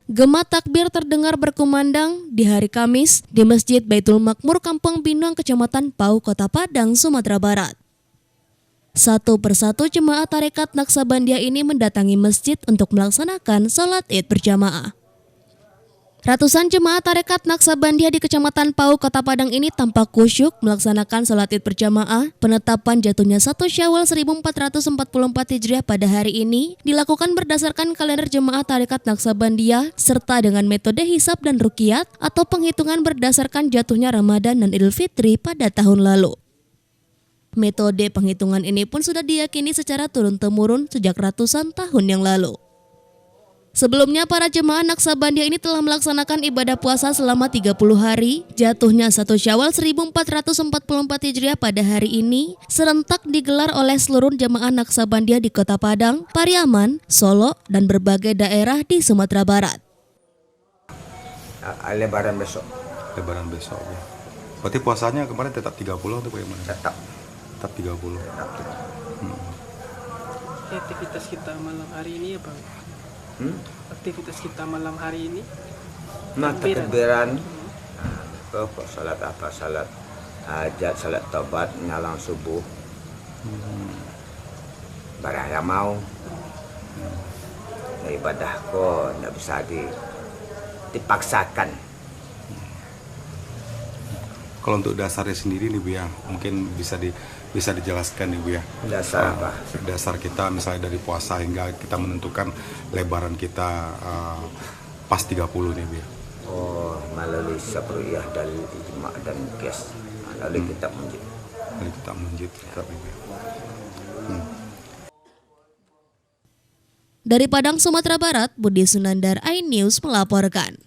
Gema takbir terdengar berkumandang di hari Kamis di Masjid Baitul Makmur Kampung Binuang, Kecamatan Pau, Kota Padang, Sumatera Barat. Satu persatu jemaah tarekat Naksabandia ini mendatangi masjid untuk melaksanakan sholat Id berjamaah. Ratusan jemaah tarekat Naksabandia di Kecamatan Pau, Kota Padang ini tampak khusyuk melaksanakan sholat Id berjamaah. Penetapan jatuhnya 1 Syawal 1444 Hijriah pada hari ini dilakukan berdasarkan kalender jemaah tarekat Naksabandia serta dengan metode hisab dan ruqyat atau penghitungan berdasarkan jatuhnya Ramadan dan Idul Fitri pada tahun lalu. Metode penghitungan ini pun sudah diyakini secara turun-temurun sejak ratusan tahun yang lalu. Sebelumnya, para jemaah Naksabandia ini telah melaksanakan ibadah puasa selama 30 hari. Jatuhnya 1 Syawal 1444 Hijriah pada hari ini serentak digelar oleh seluruh jemaah Naksabandia di Kota Padang, Pariaman, Solo, dan berbagai daerah di Sumatera Barat. Lebaran besok. Lebaran besok ya. Berarti puasanya kemarin tetap 30 atau bagaimana? Tetap 30. Aktivitas kita malam hari ini ya Bang? Aktivitas kita malam hari ini? Takbiran. Salat apa? Salat hajat, salat taubat, mengalang subuh. Barang yang mau. Ibadah kok tidak bisa dipaksakan. Kalau untuk dasarnya sendiri nih Bu ya, mungkin bisa dijelaskan nih Bu ya. Dasar apa? Dasar kita misalnya dari puasa hingga kita menentukan lebaran kita pas 30 nih Bu ya. Oh, melalui sabriyah dari ijma' dan qiyas. Melalui kitab munjid. Melalui kitab munjid. Dari Padang, Sumatera Barat, Budi Sunandar, iNews melaporkan.